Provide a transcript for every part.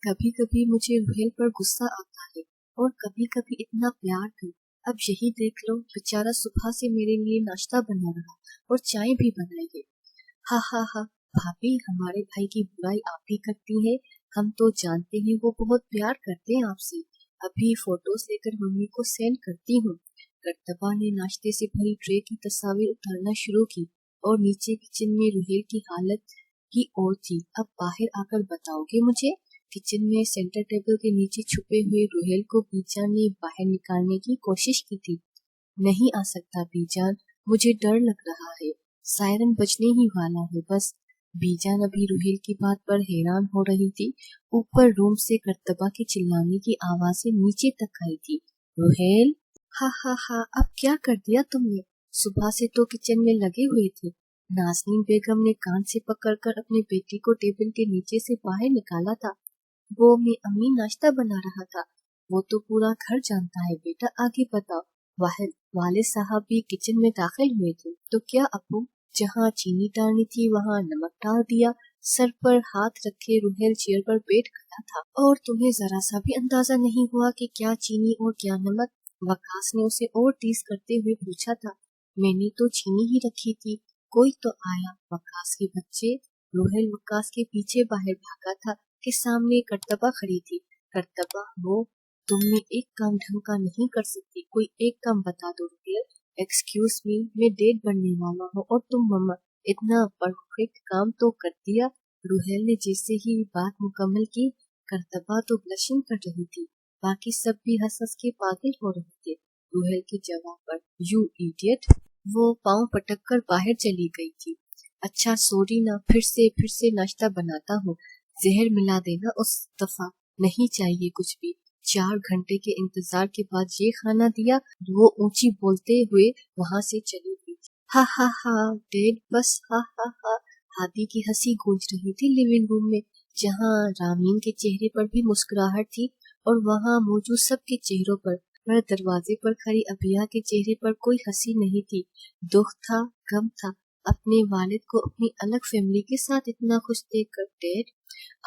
कभी कभी मुझे रुहेल पर गुस्सा आता है और कभी कभी इतना प्यार भी। अब यही देख लो, बेचारा सुबह से मेरे लिए नाश्ता बना रहा और चाय भी बनाई। हा हा हा। भाभी, हमारे भाई की बुराई आप ही करती हैं। हम तो जानते हैं वो बहुत प्यार करते हैं आपसे। अभी फोटोज लेकर मम्मी को सेंड करती हूँ। करतबा ने नाश्ते से भरी ट्रे की तस्वीर उतारना शुरू की और नीचे किचन में रुहेल की हालत ही और थी। अब बाहर आकर बताओगे मुझे? किचन में सेंटर टेबल के नीचे छुपे हुए रुहेल को बीजान ने बाहर निकालने की कोशिश की थी। नहीं आ सकता बीजान, मुझे डर लग रहा है। सायरन बजने ही वाला है बस। बीजान अभी रुहेल की बात पर हैरान हो रही थी। ऊपर रूम से करतबा के चिल्लाने की आवाजें नीचे तक आई थी। रुहेल! हा हा हा, अब क्या कर दिया तुमने? सुबह से तो किचन में लगे हुए थे। नाज़नीन बेगम ने कान से पकड़कर अपने बेटी को टेबल के नीचे से बाहर निकाला था। वो मैं अम्मी नाश्ता बना रहा था। वो तो पूरा घर जानता है बेटा, आगे बताओ। वाले साहब भी किचन में दाखिल हुए थे तो क्या अप्पू? जहाँ चीनी डालनी थी वहाँ नमक डाल दिया। सर पर हाथ रखे रुहेल चेयर पर बैठ गया था। और तुम्हें जरा सा भी अंदाजा नहीं हुआ कि क्या चीनी और क्या नमक? वकास ने उसे और टीज करते हुए पूछा था। मैंने तो चीनी ही रखी थी। कोई तो आया, वकास के बच्चे। रुहेल वकास के पीछे बाहर भागा था कि सामने करतबा खड़ी थी। करतबा, वो तुमने एक काम ढंग का नहीं कर सकती, कोई एक काम बता दो रुहेल। एक्सक्यूज मी, मैं डेड बनने वाला हूँ और तुम मम्मा। इतना परफेक्ट काम तो कर दिया। रुहेल ने जैसे ही बात मुकम्मल की, करतबा तो ब्लशिंग कर रही थी। बाकी सब भी हंस हंस के पागल हो रहे थे रुहेल के जवाब पर। You idiot! वो पाँव पटक कर बाहर चली गई थी। अच्छा सॉरी ना, फिर से नाश्ता बनाता हूँ। जहर मिला देना उस दफा। नहीं चाहिए कुछ भी। 4 घंटे के इंतजार के बाद ये खाना दिया। वो ऊंची बोलते हुए वहां से चली गई। हा हा हा डैड, बस हा हा हा। हादी की हंसी गूंज रही थी लिविंग रूम में, जहाँ रामीन के चेहरे पर भी मुस्कुराहट थी और वहाँ मौजूद सबके चेहरों पर दरवाजे पर खड़ी अबिया के चेहरे पर कोई हंसी नहीं थी। दुख था, गम था। अपने वालिद को अपनी अलग फैमिली के साथ इतना खुश देखकर डैड।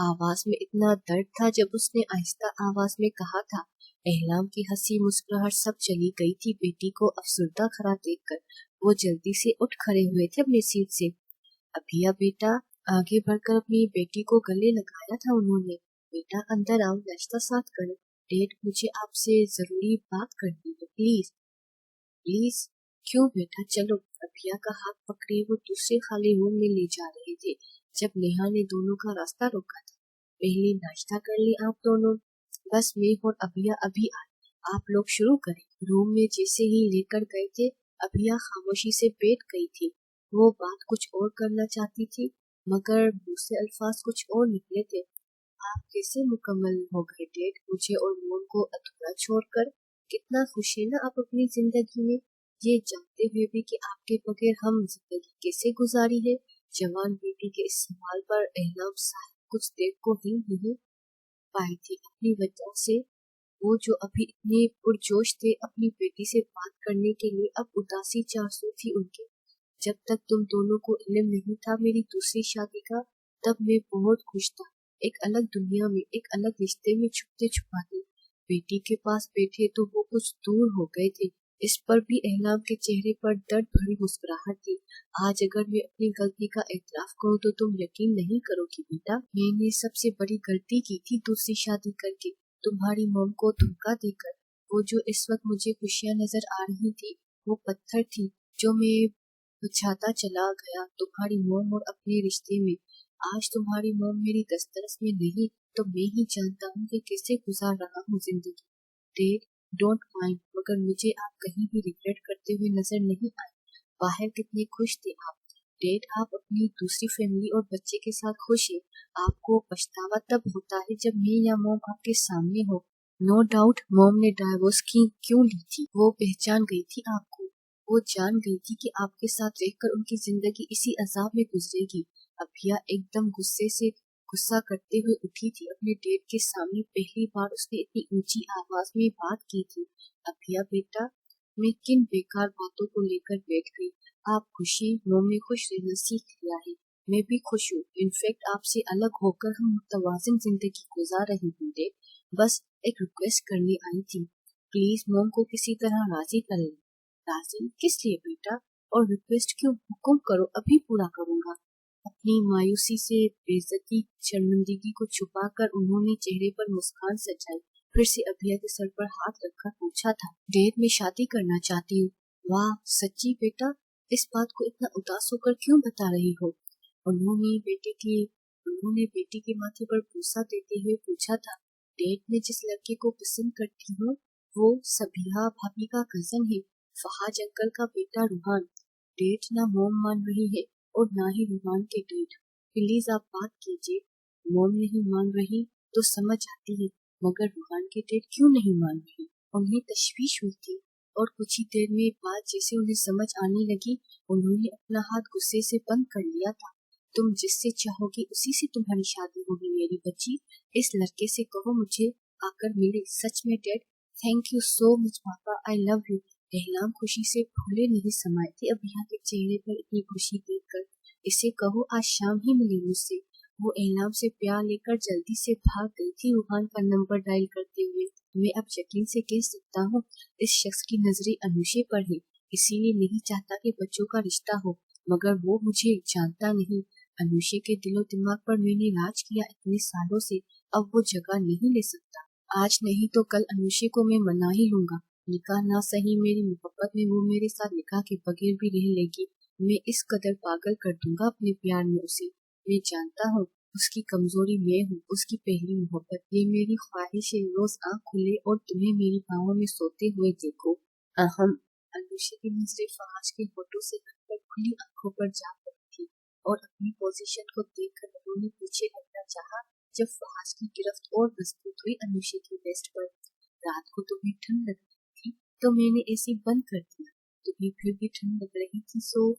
आवाज में इतना दर्द था जब उसने आहिस्ता आवाज में कहा था। एहलाम की हंसी मुस्कुराहट सब चली गई थी बेटी को अफसुर्दा खड़ा देखकर। वो जल्दी से उठ खड़े हुए थे अपनी सीट से। अभिया बेटा, आगे बढ़कर अपनी बेटी को गले लगाया था उन्होंने। बेटा अंदर आओ, नाश्ता साथ करो। डैड, मुझे आपसे जरूरी बात करनी है, प्लीज प्लीज। क्यों बेटा, चलो। अभिया का हाथ पकड़े वो दूसरे खाली रूम में ले जा रहे थे जब नेहा ने दोनों का रास्ता रोका था। पहले नाश्ता कर ले आप दोनों। बस मैं और अभिया अभी आए, आप लोग शुरू करें। रूम में जैसे ही लेकर गए थे, अभिया खामोशी से बैठ गई थी। वो बात कुछ और करना चाहती थी मगर मुंह से अल्फाज कुछ और निकले थे। आप कैसे मुकम्मल हो गए डैड, मुझे और मोन को अधूरा छोड़कर? कितना खुश है ना आप अपनी जिंदगी में, ये जानते हुए भी कि आपके बगैर हम जिंदगी कैसे गुजारी है? जवान बेटी के इस सवाल पर एहलाम साहब कुछ देर को ही नहीं पाई थी अपनी वजह से। वो जो अभी इतने पुरजोश थे अपनी बेटी से बात करने के लिए, अब उदासी चाहती थी उनके। जब तक तुम दोनों को इल्म नहीं था मेरी दूसरी शादी का, तब मैं बहुत खुश था। एक अलग दुनिया में, एक अलग रिश्ते में छुपते छुपाते। बेटी के पास बैठे तो वो कुछ दूर हो गए थे। इस पर भी एहलाम के चेहरे पर दर्द भरी मुस्कुराहट थी। आज अगर मैं अपनी गलती का एतराफ करूं तो तुम यकीन नहीं करोगी बेटा, मैंने सबसे बड़ी गलती की थी दूसरी शादी करके, तुम्हारी मॉम को धोखा देकर। वो जो इस वक्त मुझे खुशियां नजर आ रही थी, वो पत्थर थी जो मैं बचाता चला गया तुम्हारी मॉम और अपने रिश्ते में। आज तुम्हारी मॉम मेरी दस्तरस में नहीं तो मैं ही जानता हूँ कि कैसे गुजार रहा हूँ जिंदगी। डैड, डोंट माइंड, मगर मुझे आप कहीं भी रिग्रेट करते हुए नजर नहीं आए। बाहर कितने खुश थे आप। डैड, आप अपनी दूसरी फैमिली और बच्चे के साथ खुश हैं। आपको पछतावा तब होता है जब मैं या मॉम आपके सामने हो। नो डाउट मॉम ने डाइवोर्स की क्यों ली थी, वो पहचान गई थी आपको। वो जान गई थी कि आपके साथ रहकर उनकी जिंदगी इसी अजाब में गुजरेगी। अभिया एकदम गुस्से से गुस्सा करते हुए उठी थी अपने डैड के सामने। पहली बार उसने इतनी ऊंची आवाज में बात की थी। अभिया बेटा, मैं किन बेकार बातों को लेकर बैठ गई। आप खुशी, मोम ने खुश रहना सीख लिया है। मैं भी खुश हूँ। इनफैक्ट आपसे अलग होकर हम मुतवाज़िन जिंदगी गुजार रहे होंगे। बस एक रिक्वेस्ट करने आई थी, प्लीज मॉम को किसी तरह राजी कर लें। राजी किस लिए बेटा? और रिक्वेस्ट क्यों? हुक्म करो, अभी पूरा करूँगा। अपनी मायूसी से बेइज्जती शर्मिंदगी को छुपाकर उन्होंने चेहरे पर मुस्कान सजाई। फिर से अभिया के सर पर हाथ रखकर पूछा था, डैड मैं शादी करना चाहती हूँ। वाह सच्ची बेटा? इस बात को इतना उदास होकर क्यों बता रही हो? उन्होंने बेटी के माथे पर बूसा देते हुए पूछा था, डैड मैं जिस लड़के को पसंद करती हूँ वो सबिहा भाभी का कजन है, फहाज अंकल का बेटा रूहान। डैड ना मॉम मान रही है और ना ही रूहान के डैड। प्लीज आप बात कीजिए। मॉम नहीं मान रही तो समझ आती है, मगर रूहान के डैड क्यों नहीं मान रही? उन्हें तशवीश हुई थी और कुछ ही देर में बात जैसे उन्हें समझ आने लगी, उन्होंने अपना हाथ गुस्से से बंद कर लिया था। तुम जिससे चाहोगी उसी से तुम्हारी शादी होगी मेरी बच्ची। इस लड़के से कहो मुझे आकर मिले। सच में dad, thank you so much पापा, आई लव यू। एहलाम खुशी से फूले नहीं समाये थे अभिया के चेहरे पर इतनी खुशी देखकर। इसे कहो आज शाम ही मिले मुझसे। वो एहलाम से प्यार लेकर जल्दी से भाग गई थी रूहान का नंबर डायल करते हुए। मैं अब यकीन से कह सकता हूँ इस शख्स की नजरें अनुषे पर है, इसीलिए नहीं चाहता कि बच्चों का रिश्ता हो, मगर वो मुझे जानता नहीं। अनुषे के दिलो दिमाग पर मैंने राज किया इतने सालों से, अब वो जगह नहीं ले सकता। आज नहीं तो कल अनुषे को मैं मना ही लूंगा। निकाह ना सही, मेरी मोहब्बत में वो मेरे साथ निकाह के बगैर भी रह लेगी। मैं इस कदर पागल कर दूंगा अपने प्यार में उसे। मैं जानता हूँ उसकी कमजोरी मैं हूँ, उसकी पहली मोहब्बत। ये मेरी ख्वाहिश है रोज आँख खुले और तुम्हें मेरी बाहों में सोते हुए देखो। अहम। अनुषे की नजरें फहाज के होठों से हटकर खुली आंखों पर जा पड़ी थी और अपनी पोजीशन को देखकर उन्होंने पीछे हटना चाहा जब फहाज की गिरफ्त और मजबूत हुई अनुषे की वेस्ट पर। रात को तुम्हें ठंड लग रही थी तो मैंने एसी बंद कर दिया, तुम्हें फिर भी ठंड लग रही थी सो।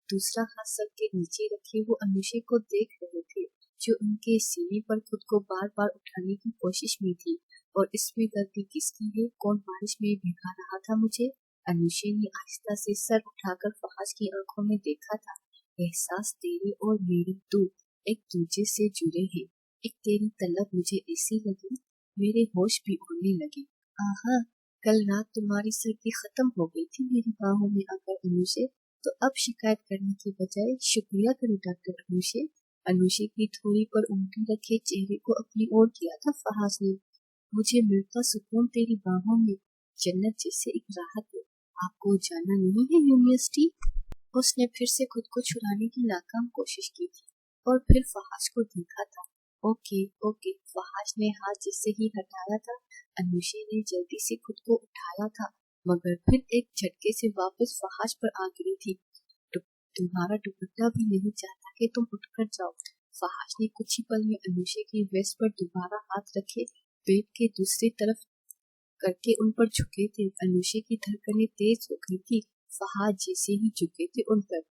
दूसरा हाथ सर के नीचे रखे वो अनुषे को देख रहे थे जो उनके सीने पर खुद को बार बार उठाने की कोशिश में थी। और इसमें गलती किसकी है? कौन बारिश में भिगा रहा था मुझे? अनुषे ने आहिस्ता से सर उठाकर फहाज की आंखों में देखा था। एहसास तेरे और मेरे दो एक दूसरे से जुड़े हैं। एक तेरी तलब मुझे ऐसी लगी मेरे होश भी उड़ने लगे। आहा, कल रात तुम्हारी सर्दी खत्म हो गई थी मेरी बाहों में आकर अनुषे, तो अब शिकायत करने के बजाय शुक्रिया करो डॉक्टर अनुषे। अनुषे की थोड़ी पर उंगली रखे चेहरे को अपनी ओर किया था फहाज ने। मुझे मिलता सुकून तेरी बाहों में, जन्नत जैसे एक राहत है। आपको जाना नहीं है यूनिवर्सिटी? उसने फिर से खुद को छुड़ाने की नाकाम कोशिश की थी और फिर फहाज को देखा था। ओके ओके, फहाज ने हाथ जिससे ही हटाया था, अनुषे ने जल्दी से खुद को उठाया था, मगर फिर एक झटके से वापस फहाज पर आ गिरी थी। तुम्हारा दुपट्टा भी नहीं चाहता कि तुम उठकर जाओ। फहाज ने कुछ ही पल में अनुषे की वेस्ट पर दोबारा हाथ रखे बेड के दूसरी तरफ करके उन पर झुके थे। अनुषे की धड़कनें तेज हो गई थी फहाद जैसे ही झुके थे उन पर।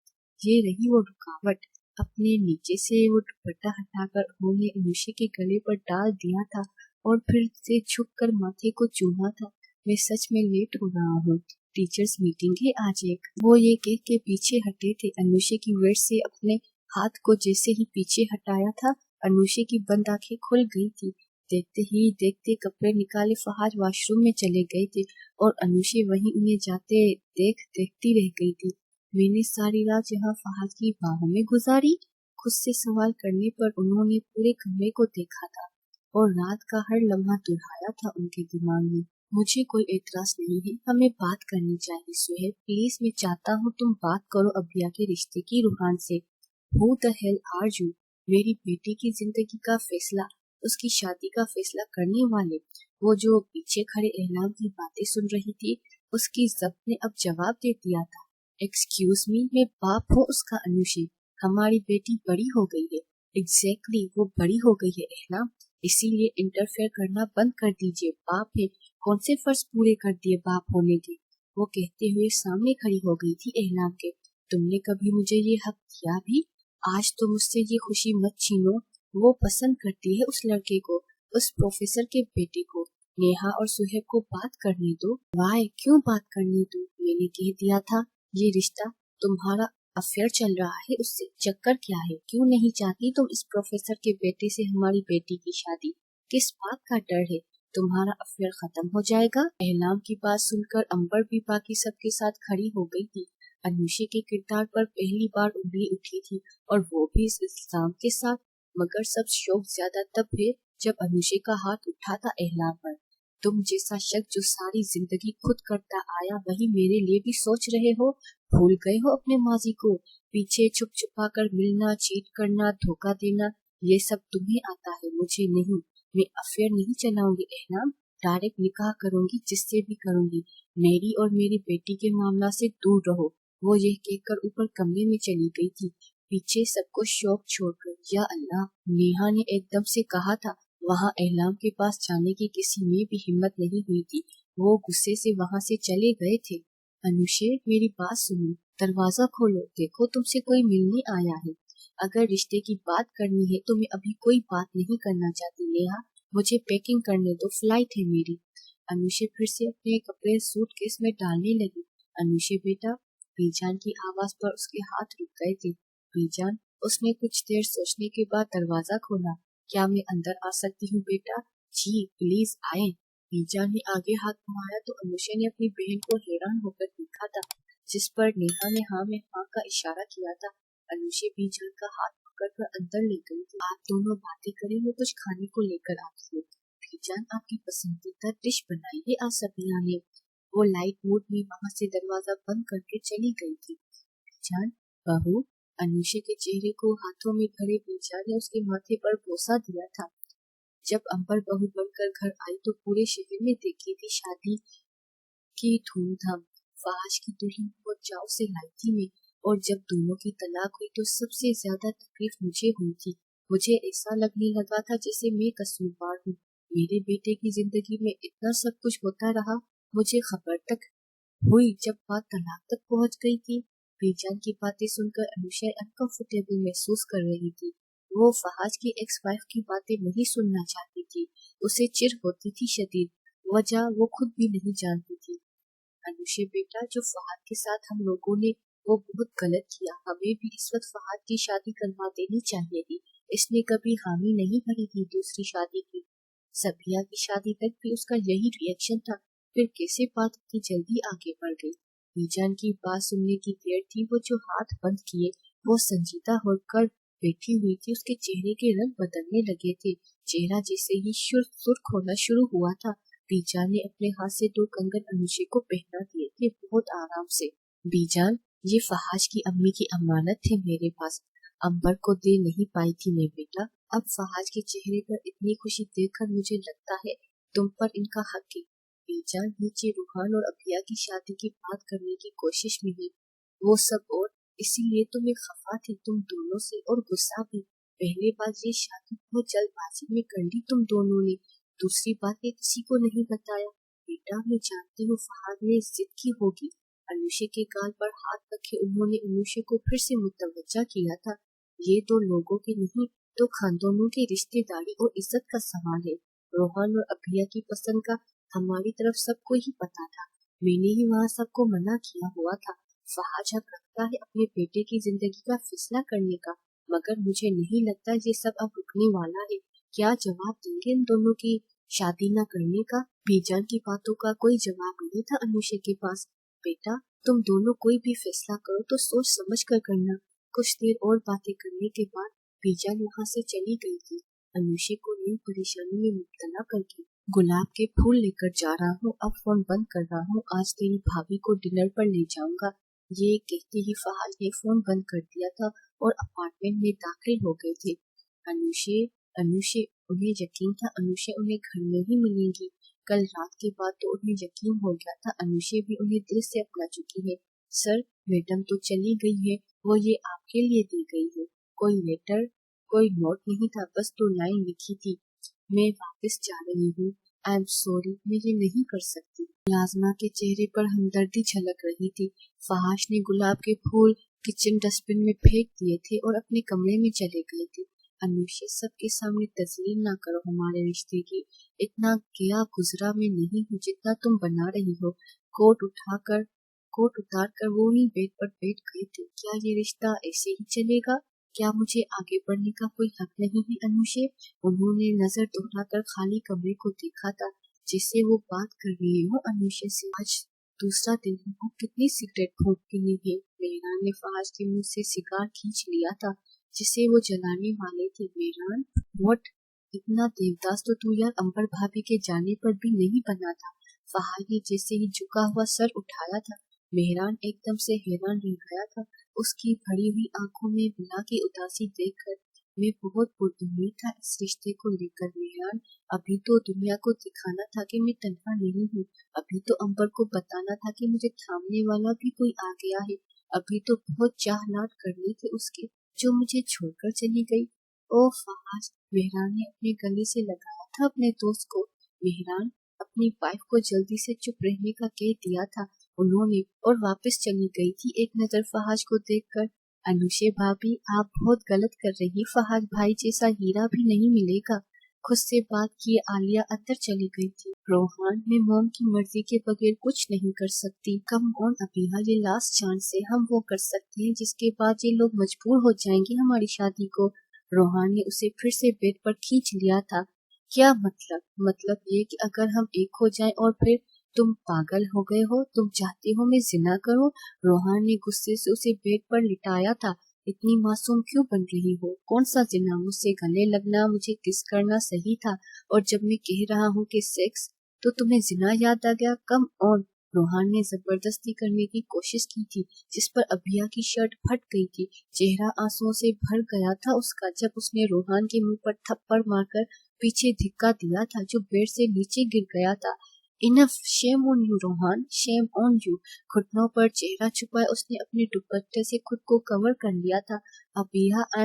ये रही वो रुकावट। अपने नीचे से वो दुपट्टा हटाकर उन्होंने अनुषे के गले पर डाल दिया था और फिर से झुककर माथे को चूमा था। मैं सच में लेट हो रहा हूँ, टीचर्स मीटिंग है आज एक। वो ये कह के पीछे हटे थे। अनुषे की वेस्ट से अपने हाथ को जैसे ही पीछे हटाया था, अनुषे की बंद आंखें खुल गई थी। देखते ही देखते कपड़े निकाले फहाज वॉशरूम में चले गए थे और अनुषे वहीं उन्हें जाते देखती रह गई थी। मैंने सारी रात यहाँ फहाज की बाहों में गुजारी। खुद से सवाल करने पर उन्होंने पूरे कमरे को देखा था और रात का हर लम्हा दुहराया था उनके दिमाग में। मुझे कोई एतराज नहीं है, हमें बात करनी चाहिए सुहेल, प्लीज मैं चाहता हूँ तुम बात करो अभिया के रिश्ते की रूहान से। Who the hell are you? मेरी बेटी की जिंदगी का फैसला, उसकी शादी का फैसला करने वाले। वो जो पीछे खड़े एहलाम की बातें सुन रही थी, उसकी जब्त ने अब जवाब दे दिया था। एक्सक्यूज मी, मैं बाप हूँ उसका अनुषे। हमारी बेटी बड़ी हो गई है। एग्जैक्टली, वो बड़ी हो गई है एहलाम, इसीलिए इंटरफेयर करना बंद कर दीजिए। बाप है, कौन से फर्ज पूरे कर दिए बाप होने के? वो कहते हुए सामने खड़ी हो गई थी एहलाम के। तुमने कभी मुझे ये हक दिया भी? आज तो मुझसे ये खुशी मत छीनो। वो पसंद करती है उस लड़के को, उस प्रोफेसर के बेटे को। नेहा और सुहेब को बात करने दो। वाई, क्यों बात करने दो? मैंने कह दिया था ये रिश्ता तुम्हारा अफेयर चल रहा है उससे, चक्कर क्या है? क्यों नहीं चाहती तुम इस प्रोफेसर के बेटे से हमारी बेटी की शादी? किस बात का डर है? तुम्हारा अफेयर खत्म हो जाएगा। एहलाम की बात सुनकर अंबर भी बाकी सबके साथ खड़ी हो गई थी। अनुषे के किरदार पर पहली बार उंगली उठी थी और वो भी इस इल्जाम के साथ, मगर सब शौक ज्यादा तब है जब अनुषे का हाथ उठा था एहलाम पर। तुम जैसा शख्स जो सारी जिंदगी खुद करता आया वही मेरे लिए भी सोच रहे हो? भूल गए हो अपने माजी को? पीछे छुप छुपा कर मिलना, चीट करना, धोखा देना, ये सब तुम्हें आता है, मुझे नहीं। मैं अफेयर नहीं चलाऊंगी एहलाम, डायरेक्ट निकाह करूंगी, जिससे भी करूंगी। मेरी और मेरी बेटी के मामला से दूर रहो। वो यह कहकर ऊपर कमरे में चली गई थी, पीछे सबको शौक छोड़कर। या अल्लाह, नेहा ने एकदम से कहा था। वहाँ एहलाम के पास जाने की किसी में भी हिम्मत नहीं हुई थी। वो गुस्से से वहाँ से चले गए थे। अनुषे, मेरी बात सुनो, दरवाजा खोलो, देखो तुमसे कोई मिलने आया है। अगर रिश्ते की बात करनी है तो मैं अभी कोई बात नहीं करना चाहती नेहा, मुझे पैकिंग करने दो, फ्लाइट है मेरी। अनुषे फिर से अपने कपड़े सूटकेस में डालने लगी। अनुषे बेटा, बीजान की आवाज पर उसके हाथ रुक गए थे। बीजान, उसने कुछ देर सोचने के बाद दरवाजा खोला। क्या मैं अंदर आ सकती हूँ बेटा? जी प्लीज आए। बीजान ने आगे हाथ बढ़ाया तो अनुषे ने अपनी बहन को हैरान होकर देखा था, जिस पर नेहा ने हाँ में हाँ का इशारा किया था। अनुषे बीजान का हाथ पकड़कर अंदर ले गई थी। आप दोनों बातें करें, मैं कुछ खाने को लेकर आती हूँ। बीजान, आपकी पसंदीदा डिश बनाइए आज सबिया ने। वो लाइट मूड में वहाँ से दरवाजा बंद करके चली गई थी। बीजान, बहू। अनुषे के चेहरे को हाथों में भरे बीजान ने उसके माथे पर बोसा दिया था। जब अंबर बहू बनकर घर आई तो पूरे शहर में देखी थी शादी की धूमधाम। फहाश की दुल्हन को चाव से लाई थी मैं, और जब दोनों की तलाक हुई तो सबसे ज्यादा तकलीफ मुझे हुई थी। मुझे ऐसा लगने लगा था जैसे मैं कसूरवार हूँ। मेरे बेटे की जिंदगी में इतना सब कुछ होता रहा, मुझे खबर तक हुई जब बात तलाक तक पहुंच गई थी। बीजान की बातें सुनकर अनुषा अनकंफर्टेबल महसूस कर रही थी। वो फहाज की एक्स वाइफ की बातें नहीं सुनना चाहती थी। उसे चिढ़ होती थी शदीद, वजह वो खुद भी नहीं जानती थी। अनुषे बेटा, जो फहाद के साथ हम लोगों ने वो बहुत गलत किया। हमें भी इस वक्त फहाद की शादी करवा देनी चाहिए थी। इसने कभी हामी नहीं भरी थी दूसरी शादी की। सबिया की शादी तक भी उसका यही रिएक्शन था, फिर कैसे बात इतनी जल्दी आगे बढ़ गई? बीजान की बात सुनने की देर थी, वो जो हाथ बंद किए वो संजीदा होकर बैठी हुई थी। उसके चेहरे के रंग बदलने लगे थे। चेहरा जैसे ही सुर्ख होना शुरू हुआ था। बीजान ने अपने हाथ से 2 कंगन अनुषे को पहना दिए थे, बहुत आराम से। बीजान, ये फहाज की अम्मी की अमानत थे मेरे पास, अंबर को दे नहीं पाई थी मैं बेटा। अब फहाज के चेहरे पर इतनी खुशी देखकर मुझे लगता है तुम पर इनका हक है। बीजान नीचे रूहान और अबिया की शादी की बात करने की कोशिश में है, वो सब, और इसीलिए तो मैं खफा थी तुम दोनों से, और गुस्सा भी। पहली बार ये शादी बहुत जल्दबाजी में कर ली तुम दोनों ने, दूसरी बात ये किसी को नहीं बताया। बेटा, मैं जानती हूँ फहाद ने जिद की होगी। अनुषे के गाल पर हाथ रखे उन्होंने अनुषे को फिर से मुतवज्जा किया था। ये 2 लोगों के नहीं, 2 खानदानों की रिश्तेदारी और इज्जत का सवाल है। रोहान और अभिया की पसंद का हमारी तरफ सबको ही पता था। मैंने ही वहाँ सबको मना किया हुआ था। फहाद हक रखता है अपने बेटे की जिंदगी का फैसला करने का, मगर मुझे नहीं लगता ये सब अब रुकने वाला है। क्या जवाब देंगे इन दोनों की शादी न करने का? बीजान की बातों का कोई जवाब नहीं था अनुषे के पास। बेटा, तुम दोनों कोई भी फैसला करो तो सोच समझ कर करना। कुछ देर और बातें करने के बाद बीजान वहाँ से चली गई थी, अनुषे को नई परेशानी में मुब्तला करके। गुलाब के फूल लेकर जा रहा हूँ, अब फोन बंद कर रहा हूँ, आज तेरी भाभी को डिनर पर ले जाऊंगा। ये कहते ही फहाद ने फोन बंद कर दिया था और अपार्टमेंट में दाखिल हो गए थे। अनुषे अनुषे उन्हें यकीन था अनुषे उन्हें घर में ही मिलेंगी। कल रात के बाद तो उन्हें यकीन हो गया था अनुषे भी उन्हें दिल से अपना चुकी है। सर, मैडम तो चली गई है, वो ये आपके लिए दी गई है। कोई लेटर, कोई नोट नहीं था, बस 2 लाइन लिखी थी। मैं वापस जा रही हूँ, आई एम सॉरी, मैं ये नहीं कर सकती। मुलाजमा के चेहरे पर हमदर्दी झलक रही थी। फहाश ने गुलाब के फूल किचन डस्टबिन में फेंक दिए थे और अपने कमरे में चले गए थे। अनुषे, सबके सामने तस्लीम ना करो हमारे रिश्ते की, इतना गया गुजरा मैं नहीं हूँ जितना तुम बना रही हो। कोट उठाकर कोट उतार कर वो ही बेड पर बैठ गए थे। क्या ये रिश्ता ऐसे ही चलेगा? क्या मुझे आगे बढ़ने का कोई हक नहीं है अनुशे? उन्होंने नजर दोहराकर खाली कमरे को देखा था जिससे वो बात कर रही हो अनुशे से। आज दूसरा दिन है, वो कितनी सिगरेट फूंक रही है। मेहरान ने फहाज के मुंह से सिगार खींच लिया था जिसे वो जलाने वाले थे। मेहरान, व्हाट? इतना देवदास तो तू यार अंबर भाभी के जाने पर भी नहीं बना था। फहाद ने जैसे ही झुका हुआ सर उठाया था, मेहरान एकदम से हैरान रह गया था। उसकी भरी हुई आंखों में बिला की उदासी देखकर मैं बहुत पुरउम्मीद था इस रिश्ते को लेकर। मेहरान, अभी तो दुनिया को दिखाना था कि मैं तन्हा नहीं हूँ। अभी तो अंबर को बताना था कि मुझे थामने वाला भी कोई आ गया है। अभी तो बहुत चाहलाट करने थे उसके, जो मुझे छोड़कर चली गई। ओ फहाद, मेहरान ने अपने गले से लगाया था अपने दोस्त को। मेहरान अपनी वाइफ को जल्दी से चुप रहने का कह दिया था उन्होंने और वापस चली गई थी एक नजर फहाज को देखकर। अनुशे भाभी, आप बहुत गलत कर रही। फहाद भाई जैसा हीरा भी नहीं मिलेगा। खुद से बात किए आलिया अंदर चली गई थी। रोहान, मैं मॉम की मर्जी के बगैर कुछ नहीं कर सकती। कम ऑन अबीहा, ये लास्ट चांस है, हम वो कर सकते हैं जिसके बाद ये लोग मजबूर हो जाएंगे हमारी शादी को। रोहान ने उसे फिर से बेड पर खींच लिया था। क्या मतलब? मतलब ये कि अगर हम एक हो जाएं और फिर तुम पागल हो गए हो? तुम चाहती हो मैं जिना करूं? रोहान ने गुस्से से उसे बेड पर लिटाया था। इतनी मासूम क्यों बन रही हो? कौन सा जिना? मुझसे गले लगना, मुझे किस करना सही था, और जब मैं कह रहा हूँ कि सेक्स, तो तुम्हें जिना याद आ गया? Come on. रोहान ने जबरदस्ती करने की कोशिश की थी जिस पर अभिया की शर्ट फट गई थी। चेहरा आंसुओं से भर गया था उसका जब उसने रोहान के मुंह पर थप्पड़ मारकर पीछे धिक्का दिया था जो बेड से नीचे गिर गया था। Enough, shame on you Rohan, shame on you. घुटनों पर चेहरा छुपाए उसने अपने दुपट्टे से खुद को कवर कर लिया था। अबिया,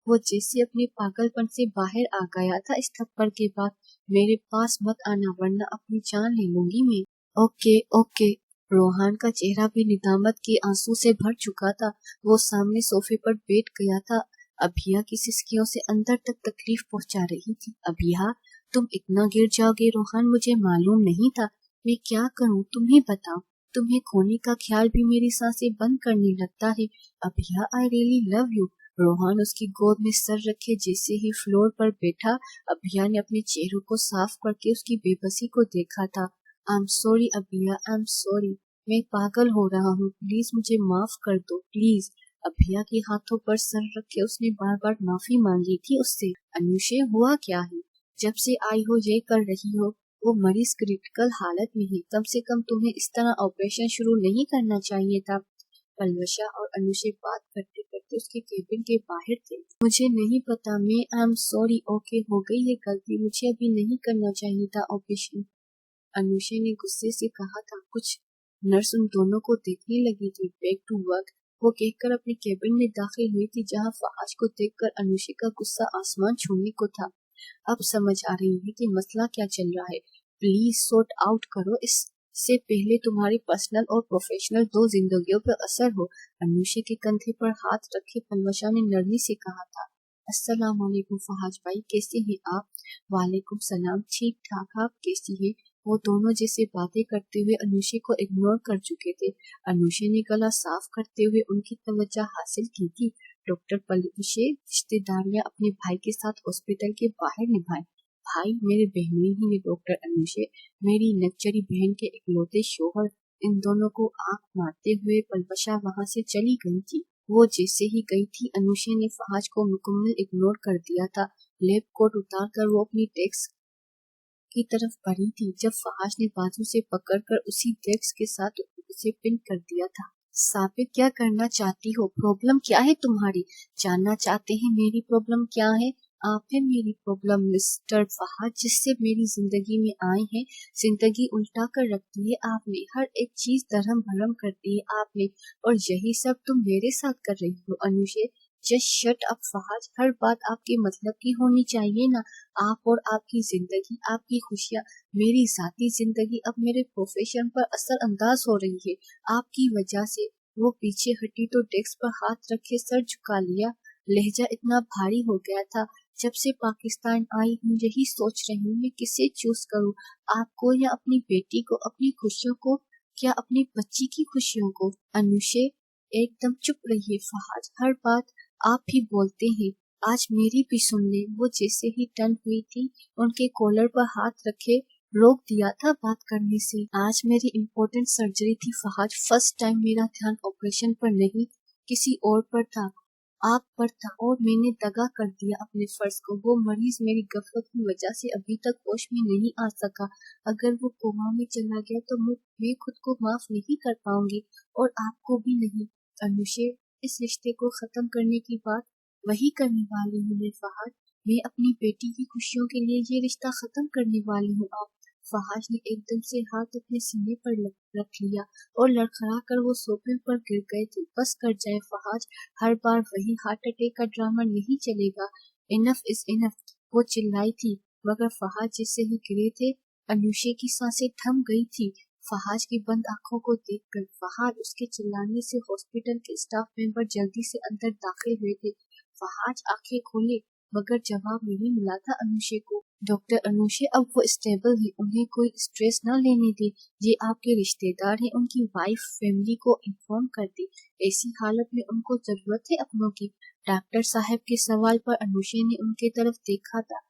वो जैसे अपने पागलपन से बाहर आ गया था इस थप्पड़ के बाद। मेरे पास मत आना वरना अपनी जान ले लूंगी मैं। Okay okay. रोहान का चेहरा भी निदामत के आंसू से भर चुका था। वो सामने सोफे पर बैठ गया था। अभिया की सिसकियों से अंदर तक तकलीफ पहुंचा रही थी। अभिया, तुम इतना गिर जाओगे रोहान, मुझे मालूम नहीं था। मैं क्या करूं, तुम ही बताओ। तुम्हें खोने का ख्याल भी मेरी सांसें बंद करने लगता है। Abhiya, I really love you. Rohan उसकी गोद में सर रखे जैसे ही फ्लोर पर बैठा, अभिया ने अपने चेहरों को साफ करके उसकी बेबसी को देखा था। I am sorry Abhiya, I am sorry. मैं पागल हो रहा हूँ, प्लीज मुझे माफ कर दो, प्लीज। अभिया के हाथों पर सर रखे उसने बार बार माफी मांगी थी उससे। अनुशे, हुआ क्या है? जब से आई हो ये कर रही हो। वो मरीज क्रिटिकल हालत में है। कम से कम तुम्हें इस तरह ऑपरेशन शुरू नहीं करना चाहिए था। पलवशा और अनुशे बात करते करते उसके केबिन के बाहर थे। मुझे नहीं पता, मैं आई एम सॉरी। ओके, हो गई है गलती, मुझे अभी नहीं करना चाहिए था ऑपरेशन। अनुशे ने गुस्से से कहा था। कुछ नर्स उन दोनों को देखने लगी थी। बैक टू वर्क, वो कहकर अपने केबिन में दाखिल हुई थी जहां फहाज को देखकर अनुशे का गुस्सा आसमान छूने को था। अब समझ आ रही है कि मसला क्या चल रहा है। प्लीज सॉर्ट आउट करो, इससे पहले तुम्हारी पर्सनल और प्रोफेशनल दो जिंदगियों पर असर हो। अनुशे के कंधे पर हाथ रखे पलवशा ने नरमी से कहा था। अस्सलाम वालेकुम फहाज भाई, कैसे हैं आप? वालेकुम सलाम, ठीक ठाक, आप कैसी हैं? वो दोनों जैसे बातें करते हुए अनुशे को इग्नोर कर चुके थे। अनुशे ने गला साफ करते हुए उनकी तवज्जो हासिल की थी। डॉक्टर पलवशे, रिश्तेदारियां अपने भाई के साथ हॉस्पिटल के बाहर निभाए। भाई, मेरे बहनें ही है डॉक्टर अनुशे, मेरी नक्चरी बहन के इकलौते शोहर। इन दोनों को आंख मारते हुए पलवशा वहां से चली गई थी। वो जैसे ही गई थी अनुशे ने फहाज को मुकम्मल इग्नोर कर दिया था। लैब कोट उतार कर वो अपनी डेस्क की तरफ बढ़ी थी जब फहाज ने बाजू से पकड़कर उसी डेस्क के साथ उसे पिन कर दिया था। साबिर, क्या करना चाहती हो? प्रॉब्लम क्या है तुम्हारी? जानना चाहते हैं मेरी प्रॉब्लम क्या है? आप है मेरी प्रॉब्लम मिस्टर फहाद, जिससे मेरी जिंदगी में आए हैं। जिंदगी उल्टा कर रखती है आपने, हर एक चीज धर्म भरम कर दी है आपने, और यही सब तुम मेरे साथ कर रही हो। Anushe, just shut up Fahad, हर बात आपके मतलब की होनी चाहिए ना। आप और आपकी जिंदगी, आपकी खुशियाँ, मेरी जाती जिंदगी अब मेरे प्रोफेशन पर असर अंदाज हो रही है आपकी वजह से। वो पीछे हटी तो डेस्क पर हाथ रखे सर झुका लिया। लहजा इतना भारी हो गया था। जब से पाकिस्तान आई हूँ यही सोच रही हूँ मैं किसे चूज करूँ, आपको या अपनी बेटी को, अपनी खुशियों को। کیا اپنی بچی کی خوشیوں کو؟ انوشے ایک دم چپ رہیے فہد، ہر بات آپ ہی بولتے ہیں، آج میری بھی سن لیں۔ وہ جیسے ہی ٹرن ہوئی تھی ان کے کولر پر ہاتھ رکھے روک دیا تھا بات کرنے سے۔ آج میری امپورٹنٹ سرجری تھی فہد، فرسٹ ٹائم میرا دھیان آپریشن پر نہیں کسی اور پر تھا، آپ پر تھا، اور میں نے دغا کر دیا اپنے فرض کو۔ وہ مریض میری غفلت کی وجہ سے ابھی تک ہوش میں نہیں آ سکا، اگر وہ کوما میں چلا گیا تو میں خود کو معاف نہیں کر پاؤں گی اور آپ کو بھی نہیں۔ انوشے اس رشتے کو ختم کرنے کی بات وہی کرنے والی ہوں میں فہد، میں اپنی بیٹی کی خوشیوں کے لیے یہ رشتہ ختم کرنے والی ہوں۔ آپ فہد نے ایک دم سے ہاتھ اپنے سینے پر رکھ لیا اور لڑکھڑا کر وہ صوفے پر گر گئے تھے۔ بس کر جائیں فہد، ہر بار وہی ہارٹ اٹیک کا ڈرامہ نہیں چلے گا، انف از انف۔ وہ چلائی تھی مگر فہد جس سے ہی گرے تھے انوشے کی سانسیں تھم گئی تھی فہد کی بند آنکھوں کو دیکھ کر۔ فہد اس کے چلانے سے ہاسپٹل کے اسٹاف ممبر جلدی سے اندر داخل ہوئے تھے۔ فہد آنکھیں کھولے مگر جواب نہیں ملا تھا انوشے کو۔ ڈاکٹر انوشے اب وہ اسٹیبل ہیں، انہیں کوئی اسٹریس نہ لینے دے، یہ آپ کے رشتے دار ہیں، ان کی وائف فیملی کو انفارم کر دے، ایسی حالت میں ان کو ضرورت ہے اپنوں کی۔ ڈاکٹر صاحب کے سوال پر انوشے نے ان کے طرف دیکھا تھا۔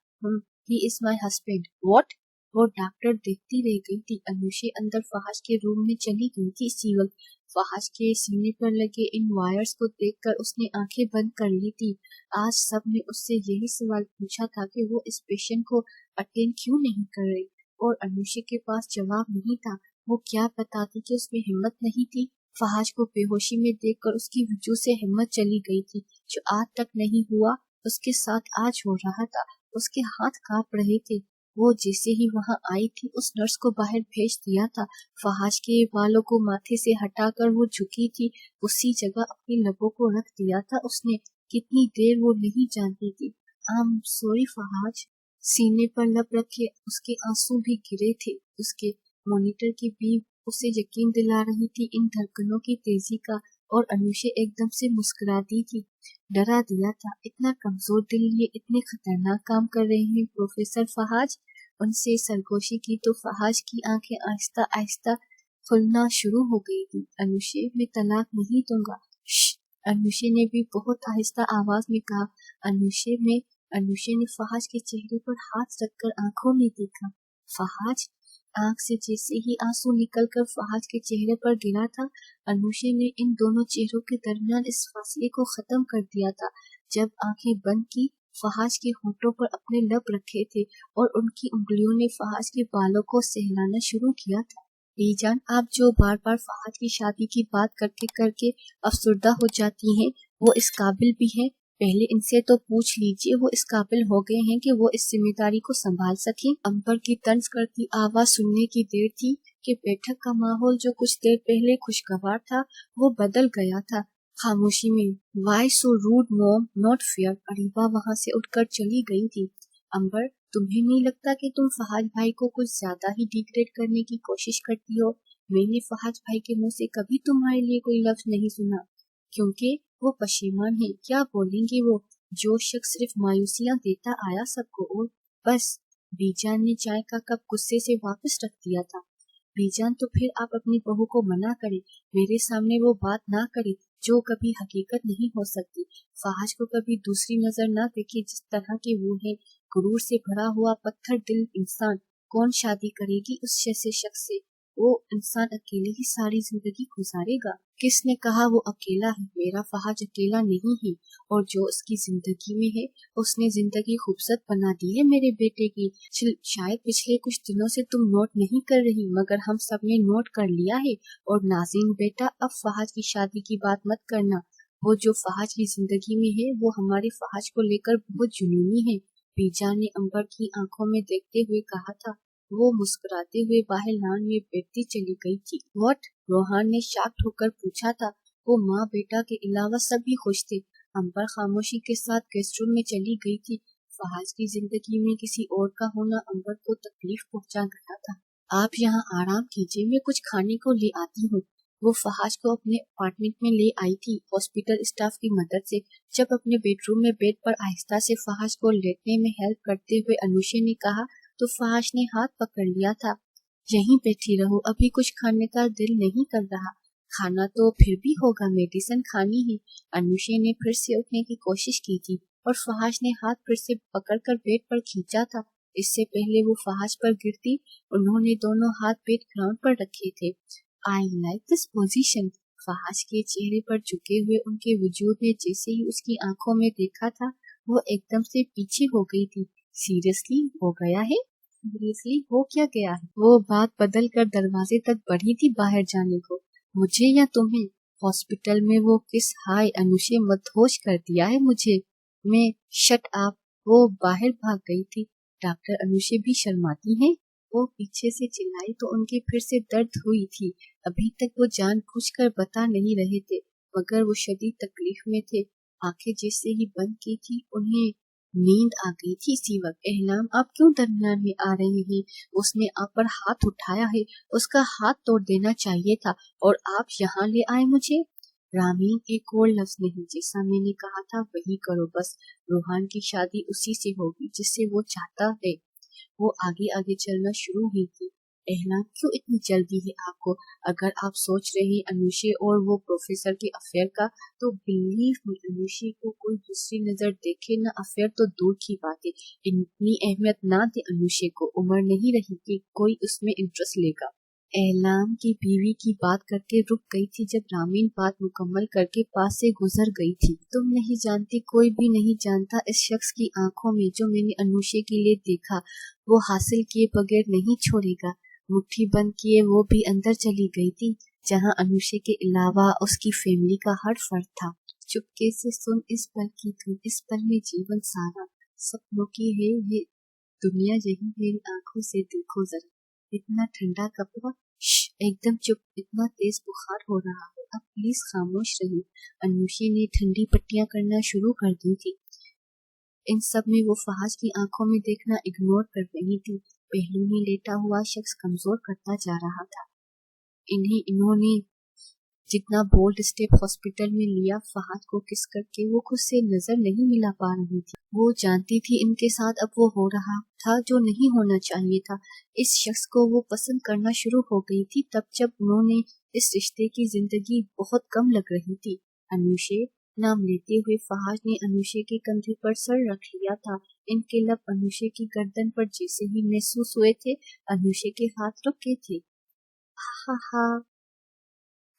ہی از مائی ہسبینڈ۔ واٹ؟ وہ ڈاکٹر دیکھتی رہ گئی تھی۔ انوشے اندر فہد کے روم میں چلی گئی تھی اسی وقت۔ فہد کے سینے پر لگے ان وائرز کو دیکھ کر اس نے آنکھیں بند کر لی تھی۔ آج سب نے اس سے یہی سوال پوچھا تھا کہ وہ اس پیشنٹ کو اٹینڈ کیوں نہیں کر رہی، اور انوشے کے پاس جواب نہیں تھا۔ وہ کیا بتاتی کہ اس میں ہمت نہیں تھی؟ فہد کو بے ہوشی میں دیکھ کر اس کی وجود سے ہمت چلی گئی تھی۔ جو آج تک نہیں ہوا اس کے ساتھ آج ہو رہا تھا۔ اس کے ہاتھ کانپ رہے تھے۔ وہ جیسے ہی وہاں آئی تھی اس نرس کو باہر بھیج دیا تھا۔ فہد کے بالوں کو ماتھے سے ہٹا کر وہ جھکی تھی، اسی جگہ اپنی لبوں کو رکھ دیا تھا اس نے۔ کتنی دیر وہ نہیں جانتی تھی۔ آم سوری فہد۔ سینے پر لب رکھے اس کے آنسو بھی گرے تھے۔ اس کے مانیٹر کی بیپ اسے یقین دلا رہی تھی ان دھڑکنوں کی تیزی کا، اور انوشے ایک دم سے مسکراتی تھی۔ ڈرا دیا تھا، اتنا کمزور دل لیے اتنے خطرناک کام کر رہے ہیں پروفیسر فہد۔ ان سے سرگوشی کی تو فہد کی آنکھیں آہستہ آہستہ کھلنا شروع ہو گئی تھی۔ انوشے میں طلاق نہیں دوں گا، شش، انوشے نے بھی بہت آہستہ آواز میں کہا۔ انوشے نے فہد کے چہرے پر ہاتھ رکھ کر آنکھوں میں دیکھا۔ فہد آنکھ سے جیسے ہی آنسو نکل کر فہد کے چہرے پر گرا تھا، انوشے نے ان دونوں چہروں کے درمیان اس فاصلے کو ختم کر دیا تھا۔ جب آنکھیں بند کی، فہد کے ہونٹوں پر اپنے لب رکھے تھے اور ان کی انگلیوں نے فہد کے بالوں کو سہلانا شروع کیا تھا۔ بی جان، آپ جو بار بار فہد کی شادی کی بات کر کے افسردہ ہو جاتی ہیں، وہ اس قابل بھی ہیں؟ پہلے ان سے تو پوچھ لیجئے وہ اس قابل ہو گئے ہیں کہ وہ اس ذمہ داری کو سنبھال سکیں؟ امبر کی طنز کرتی آواز سننے کی دیر تھی کہ بیٹھک کا ماحول جو کچھ دیر پہلے خوشگوار تھا وہ بدل گیا تھا۔ خاموشی میں why so rude mom, not fair. Areeba وہاں سے اٹھ کر چلی گئی تھی۔ امبر، تمہیں نہیں لگتا کہ تم فہد بھائی کو کچھ زیادہ ہی ڈیگریڈ کرنے کی کوشش کرتی ہو؟ میں نے فہد بھائی کے منہ سے کبھی تمہارے لیے کوئی لفظ نہیں سنا، کیونکہ وہ پشیمان ہیں۔ کیا بولیں گے وہ؟ جو شخص صرف مایوسیاں دیتا آیا سب کو، اور بس۔ بی جان نے چائے کا کپ غصے سے واپس رکھ دیا تھا۔ بی جان، تو پھر آپ اپنی بہو کو منع کریں، میرے سامنے وہ بات نہ کرے جو کبھی حقیقت نہیں ہو سکتی۔ فہد کو کبھی دوسری نظر نہ دیکھے جس طرح کے وہ ہیں، غرور سے بھرا ہوا پتھر دل انسان۔ کون شادی کرے گی اس جیسے شخص سے؟ وہ انسان اکیلے ہی ساری زندگی گزارے گا۔ کس نے کہا وہ اکیلا ہے؟ میرا فہد اکیلا نہیں ہے، اور جو اس کی زندگی میں ہے اس نے زندگی خوبصورت بنا دی ہے میرے بیٹے کی۔ شاید پچھلے کچھ دنوں سے تم نوٹ نہیں کر رہی، مگر ہم سب نے نوٹ کر لیا ہے۔ اور ناظرین بیٹا، اب فہد کی شادی کی بات مت کرنا، وہ جو فہد کی زندگی میں ہے وہ ہمارے فہد کو لے کر بہت جنونی ہے۔ بی جان نے امبر کی آنکھوں میں دیکھتے ہوئے کہا تھا۔ وہ مسکراتے ہوئے باہر لان میں بیٹھتی چلی گئی تھی۔ واٹ؟ روحان نے شاکڈ ہو کر پوچھا تھا۔ وہ ماں بیٹا کے علاوہ سب ہی خوش تھے۔ امبر خاموشی کے ساتھ گیسٹ روم میں چلی گئی تھی۔ فہد کی زندگی میں کسی اور کا ہونا امبر کو تکلیف پہنچا گیا تھا۔ آپ یہاں آرام کیجیے، میں کچھ کھانے کو لے آتی ہوں۔ وہ فہد کو اپنے اپارٹمنٹ میں لے آئی تھی ہاسپٹل اسٹاف کی مدد سے۔ جب اپنے بیڈ روم میں بیڈ پر آہستہ سے فہد کو لیٹنے میں ہیلپ کرتے ہوئے انوشے نے کہا تو فہد نے ہاتھ پکڑ لیا تھا۔ यहीं बैठी रहो, अभी कुछ खाने का दिल नहीं कर रहा। खाना तो फिर भी होगा, मेडिसिन खानी है। अनुषा ने फिर से उठने की कोशिश की थी और फहाज ने हाथ फिर से पकड़कर बेड पर खींचा था। इससे पहले वो फहाज पर गिरती, उन्होंने दोनों हाथ बेड ग्राउंड पर रखे थे। I like this position. Fahaz के चेहरे पर झुके हुए उनके वजूद ने जैसे ही उसकी आंखों में देखा था, वो एकदम से पीछे हो गई थी। सीरियसली हो गया है? सीरियसली हो क्या गया है? वो बात बदल कर दरवाजे तक बढ़ी थी बाहर जाने को। मुझे या तुम्हें? हॉस्पिटल में वो किस हाय अनुषे मदहोश कर दिया है मुझे। मैं शट अप। वो बाहर भाग गई थी। डॉक्टर अनुषे भी शर्माती है? वो पीछे से चिल्लाई तो उनकी फिर से दर्द हुई थी। अभी तक वो जानबूझकर बता नहीं रहे थे, मगर वो शदीद तकलीफ में थे। आंखें जैसे ही बंद की थी, उन्हें नींद आ गई थी। इसी वक्त एहलाम, आप क्यों दरमियान में आ रहे हैं? उसने आप पर हाथ उठाया है, उसका हाथ तोड़ देना चाहिए था, और आप यहाँ ले आए मुझे। रामीन, एक और लफ्ज नहीं, जैसा मैंने कहा था वही करो बस। रोहान की शादी उसी से होगी जिससे वो चाहता है। वो आगे आगे चलना शुरू हुई थी। एहलान, क्यों इतनी जल्दी है आपको? अगर आप सोच रहे हैं अनुषे और वो प्रोफेसर के अफेयर का, तो बिलीव मी, अनुषे को कोई दूसरी नजर देखे ना, अफेयर तो दूर की बात है। इतनी अहमियत ना दे अनुषे को, उम्र नहीं रही कि कोई उसमें इंटरेस्ट लेगा। एहलाम की बीवी की बात करके रुक गई थी जब रामीन बात मुकम्मल करके पास से गुजर गई थी। तुम नहीं जानती, कोई भी नहीं जानता इस शख्स की आंखों में जो मैंने अनुषे के लिए देखा, वो हासिल किए बगैर नहीं छोड़ेगा। मुट्ठी बंद किए वो भी अंदर चली गई थी, जहां अनुषे के अलावा उसकी फैमिली का हर फर्द था। चुपके से सुन इस पल की धुन, इस पल में जीवन सारा सपनों की है ये दुनिया, यही मेरी आंखों से देखो जरा। इतना ठंडा कपड़ा, एकदम चुप, इतना तेज बुखार हो रहा है, अब प्लीज खामोश रहिए। अनुषी ने ठंडी पट्टियां करना शुरू कर दी थी। इन सब में वो फहाज की आंखों में देखना इग्नोर कर रही थी। पहलू में लेटा हुआ शख्स कमजोर करता जा रहा था। इन्होंने जितना बोल्ड स्टेप हॉस्पिटल में लिया, फहाद को किस करके वो खुद से नजर नहीं मिला पा रही थी। वो जानती थी इनके साथ अब वो हो रहा था जो नहीं होना चाहिए था। इस शख्स को वो पसंद करना शुरू हो गई थी तब जब उन्होंने इस रिश्ते की जिंदगी बहुत कम लग रही थी। अनुषे नाम लेते हुए फहाद ने अनुषे के कंधे पर सर रख लिया था। इनके लब अनुषे की गर्दन पर जैसे ही महसूस हुए थे, अनुषे के हाथ रुक गए थे। हा हा,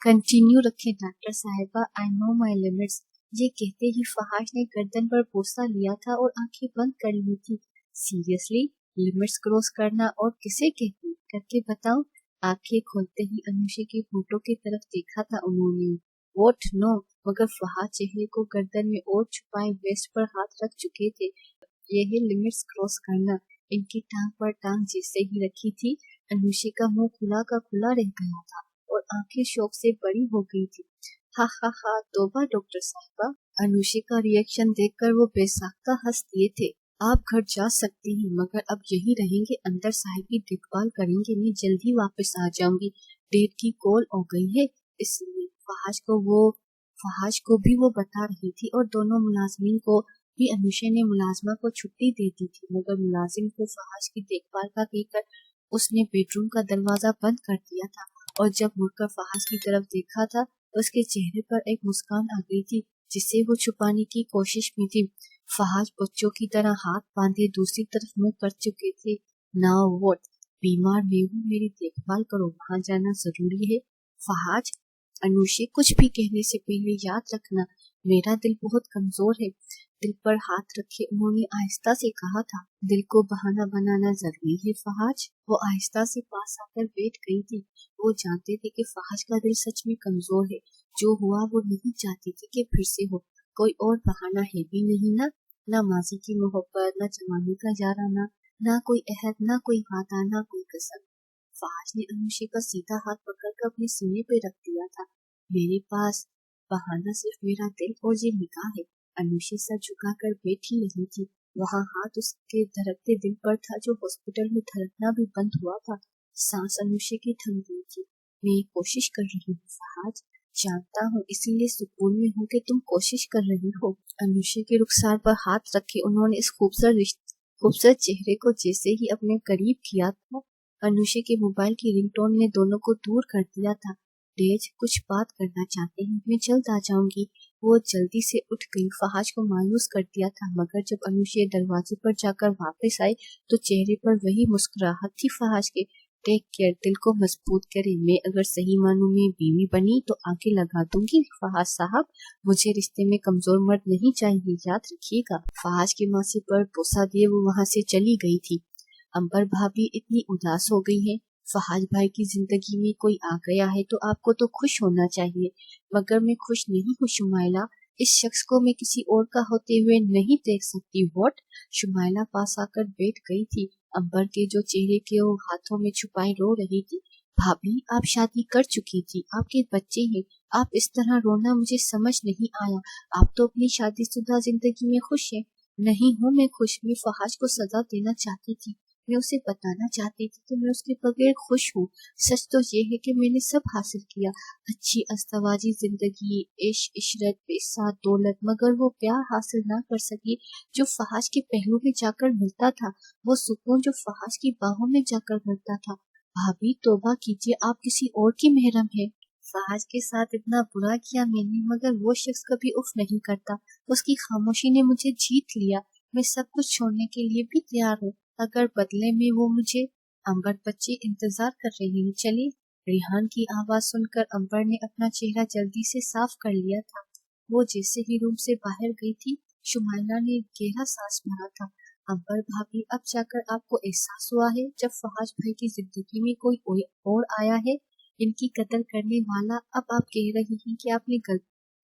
कंटिन्यू रखें डॉक्टर साहिबा, आई नो माई लिमिट्स। ये कहते ही फहाज ने गर्दन पर बोसा लिया था और आंखें बंद कर ली थी। सीरियसली, लिमिट्स क्रॉस करना और किसे कहते करके बताओ। आंखें खोलते ही अनुषा की फोटो की तरफ देखा था उन्होंने। वोट नो, मगर फहाद चेहरे को गर्दन में और छुपाए वेस्ट पर हाथ रख चुके थे। यही लिमिट्स क्रॉस करना। इनकी टांग पर टांग जैसे ही रखी थी, अनुषा का मुंह खुला का खुला रह गया था और आंखें शौक से बड़ी हो गई थी। हा हा हा, तौबा डॉक्टर साहिबा। अनुषा का रिएक्शन देखकर वो बेसाख्ता हंस दिए थे। आप घर जा सकती हैं, मगर अब यही रहेंगे, अंदर साहिब की देखभाल करेंगे, मैं जल्दी वापस आ जाऊंगी। डेट की कॉल हो गई है, इसलिए फहाज को भी वो बता रही थी और दोनों मुलाजमीन को भी। अनुषा ने मुलाजमा को छुट्टी दे दी थी, मगर मुलाजिम को फहाज की देखभाल का कहकर उसने बेडरूम का दरवाजा बंद कर दिया था। और जब मुड़कर फहाज की तरफ देखा था तो उसके चेहरे पर एक मुस्कान आ गई थी जिसे वो छुपाने की कोशिश में थी। फहाज बच्चों की तरह हाथ बांधे दूसरी तरफ मुंह कर चुके थे। Now what? बीमार मैं हूँ, मेरी देखभाल करो, वहां जाना जरूरी है। फहाज, अनुषा, कुछ भी कहने से पहले याद रखना, मेरा दिल बहुत कमजोर है। दिल पर हाथ रखे उन्होंने आहिस्ता से कहा था। दिल को बहाना बनाना जरूरी है फहाज। वो आहिस्ता से पास आकर बैठ गई थी। वो जानते थे कि फहाज का दिल सच में कमजोर है। जो हुआ वो नहीं चाहती थी कि फिर से हो। कोई और बहाना है भी नहीं ना माजी की मोहब्बत, ना जमाने का याराना, ना कोई अहद, ना कोई वादा, ना कोई कसम। फहाज ने अनुषा का सीधा हाथ पकड़कर अपने सीने पे रख दिया था। मेरे पास बहाना सिर्फ मेरा दिल और ये निगाह है। अनुषा सर झुकाकर बैठी रही थी। वहाँ हाथ उसके धड़कते दिल पर था जो हॉस्पिटल में धड़कना भी बंद हुआ था। सांस अनुषा की थम गई थी। मैं कोशिश कर रही हूँ फहाज, जानता हूँ, इसीलिए सुकून में हूँ कि तुम कोशिश कर रही हो। अनुषा के रुखसार पर हाथ रखे उन्होंने इस खूबसूरत चेहरे को जैसे ही अपने करीब किया था, अनुशे के मोबाइल की रिंगटोन ने दोनों को दूर कर दिया था। डेज, कुछ बात करना चाहते हैं? मैं जल्द आ जाऊंगी। वो जल्दी से उठ गई। फहाज को मायूस कर दिया था, मगर जब अनुशे दरवाजे पर जाकर वापस आई तो चेहरे पर वही मुस्कुराहट थी फहाज के। टेक केयर, दिल को मजबूत करे। मैं अगर सही मानों में बीवी बनी तो आगे लगा दूंगी फहाज साहब। मुझे रिश्ते में कमजोर मर्द नहीं चाहिए, याद रखिएगा। फहाज की मासी पर बोसा दिए वो वहाँ से चली गई थी। अंबर भाभी इतनी उदास हो गई है। फहाज भाई की जिंदगी में कोई आ गया है तो आपको तो खुश होना चाहिए, मगर मैं खुश नहीं हूँ शुमाइला। इस शख्स को मैं किसी और का होते हुए नहीं देख सकती। व्हाट? शुमाइला पास आकर बैठ गई थी। अंबर के जो चेहरे के वो हाथों में छुपाए रो रही थी। भाभी, आप शादी कर चुकी थी, आपके बच्चे हैं, आप इस तरह रोना मुझे समझ नहीं आया। आप तो अपनी शादीशुदा जिंदगी में खुश हैं। नहीं हूँ मैं खुश। मैं फहाज को सजा देना चाहती थी। मैं उसे बताना चाहती थी कि मैं उसके बगैर खुश हूँ। सच तो ये है कि मैंने सब हासिल किया, अच्छी अस्तवाजी जिंदगी, इश्क, इशरत, पैसा, दौलत, मगर वो प्यार हासिल ना कर सकी जो फहाज के पहलू में जाकर मिलता था, वो सुकून जो फहाज की बाहों में जाकर मिलता था। भाभी, तौबा कीजिए, आप किसी और की महरम है। फहाज के साथ इतना बुरा किया मैंने, मगर वो शख्स कभी उफ नहीं करता। उसकी खामोशी ने मुझे जीत लिया। मैं सब कुछ छोड़ने के लिए भी तैयार हूँ, अगर बदले में वो मुझे। अंबर, बच्चे इंतजार कर रहे हैं, चलिए। रिहान की आवाज सुनकर अंबर ने अपना चेहरा जल्दी से साफ कर लिया था। वो जैसे ही रूम से बाहर गई थी, शुमाइला ने गहरा सांस भरा था। अंबर भाभी, अब जाकर आपको एहसास हुआ है जब फहाज भाई की जिंदगी में कोई और आया है इनकी कदर करने वाला। अब आप कह रही हैं कि आपने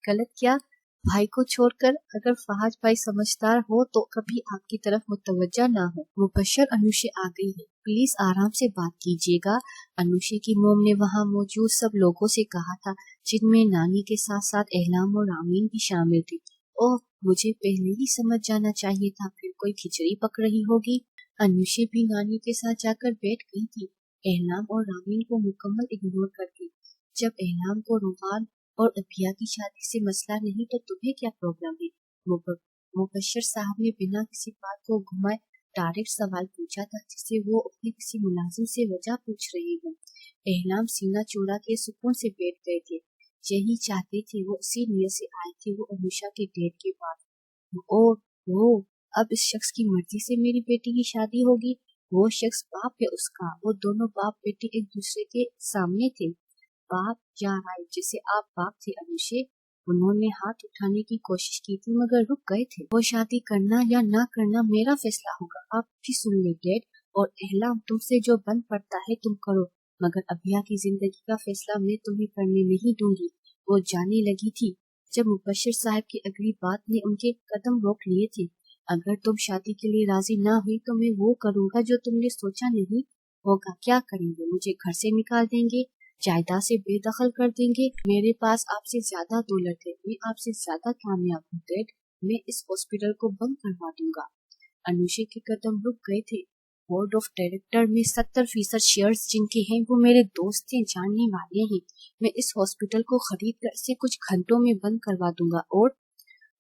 गलत किया भाई को छोड़कर। अगर फहाज भाई समझदार हो तो कभी आपकी तरफ मुतवज्जा ना हो। मुबशर, अनुशे आ गई है, प्लीज आराम से बात कीजिएगा। अनुशे की मोम ने वहाँ मौजूद सब लोगों से कहा था, जिनमें नानी के साथ साथ एहलाम और रामीन भी शामिल थी। ओह, मुझे पहले ही समझ जाना चाहिए था, फिर कोई खिचड़ी पक रही होगी। अनुशे भी नानी के साथ जाकर बैठ गई थी, एहलाम और रामीन को मुकम्मल इग्नोर करके। जब एहलाम को रूहान और अभिया की शादी से मसला नहीं तो तुम्हें क्या प्रॉब्लम है? मुबशर साहब ने बिना किसी बात को घुमाए डायरेक्ट सवाल पूछा था, जिसे वो अपने किसी मुलाजिम से वजह पूछ रही हो। एहलाम सीना चौड़ा के सुकून से बैठ गए थे। यही चाहते थे वो, इसी नीयत से आए थे वो अनुषा के डेट के बाद। ओ, अब इस शख्स की मर्जी से मेरी बेटी की शादी होगी। वो शख्स बाप है उसका। वो दोनों बाप बेटी एक दूसरे के सामने थे। बाप या राय, जिसे आप बाप थे अनुशे। उन्होंने हाथ उठाने की कोशिश की थी मगर रुक गए थे। वो शादी करना या ना करना मेरा फैसला होगा। आप भी सुन ले डैड, और एहलाम, तुमसे जो बन पड़ता है तुम करो, मगर अभिया की जिंदगी का फैसला मैं तुम्हें करने नहीं दूंगी। वो जाने लगी थी जब मुबशर साहब की अगली बात ने उनके कदम रोक लिए थे। अगर तुम शादी के लिए राजी ना हुई तो मैं वो करूँगा जो तुमने सोचा नहीं होगा। क्या करेंगे? मुझे घर से निकाल देंगे, जायदाद से बेदखल कर देंगे। मेरे पास आपसे ज्यादा दौलत है, मैं आपसे ज्यादा कामयाब हूँ डैड। मैं इस हॉस्पिटल को बंद करवा दूंगा। अनुशे के कदम रुक गए थे। बोर्ड ऑफ डायरेक्टर में 70% शेयर्स जिनके हैं वो मेरे दोस्त हैं, जानने वाले हैं। मैं इस हॉस्पिटल को खरीद कर इसे कुछ घंटों में बंद करवा दूंगा, और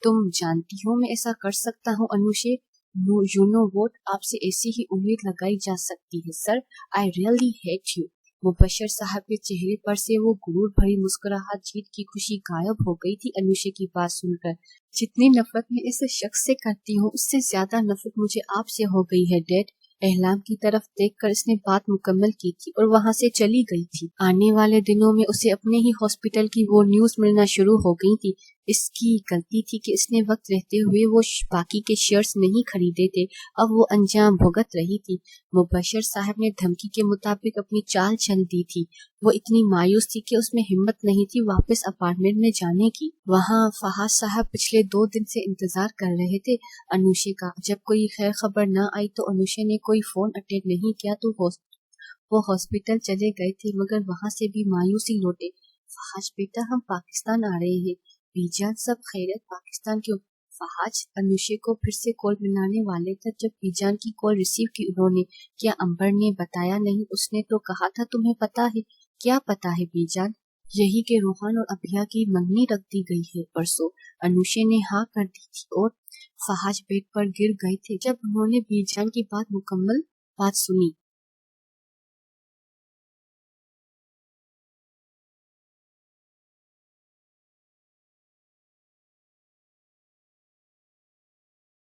तुम जानती हो मैं ऐसा कर सकता हूँ अनुशे। यू नो व्हाट, आपसे ऐसी ही उम्मीद लगाई जा सकती है sir. I really hate you. Mubashar sahab के चेहरे पर से वो गुरूर भरी मुस्कुराहट, जीत की खुशी गायब हो गई थी अनुशे की बात सुनकर। जितनी नफरत मैं इस शख्स से करती हूँ उससे ज्यादा नफरत मुझे आपसे हो गई है डैड। एहलाम की तरफ देखकर इसने बात मुकम्मल की थी और वहाँ से चली गई थी। आने वाले दिनों में उसे अपने ही हॉस्पिटल की वो न्यूज मिलना शुरू हो गई थी। इसकी गलती थी कि इसने वक्त रहते हुए वो बाकी के शेयर्स नहीं खरीदे थे। अब वो अंजाम भुगत रही थी। मुबशर साहब ने धमकी के मुताबिक अपनी चाल चल दी थी। वो इतनी मायूस थी कि उसमें हिम्मत नहीं थी वापस अपार्टमेंट में जाने की। वहाँ फहाद साहब पिछले 2 दिन से इंतजार कर रहे थे अनुशे का। जब कोई खैर खबर न आई तो अनुशे ने कोई फोन अटेंड नहीं किया तो वो हॉस्पिटल चले गए थे, मगर वहाँ से भी मायूसी लौटे। फहाज बेटा, हम पाकिस्तान आ रहे हैं। बीजान, सब खैरियत? पाकिस्तान क्यों? फहाज अनुशे को फिर से कॉल मिलाने वाले थे जब बीजान की कॉल रिसीव की उन्होंने। क्या अंबर ने बताया नहीं? उसने तो कहा था तुम्हें पता है। क्या पता है बीजान? यही के रूहान और अभिया की मंगनी रख दी गई है परसों। अनुशे ने हाँ कर दी थी और फहाज बेड पर गिर गए थे जब उन्होंने बीजान की बात मुकम्मल बात सुनी।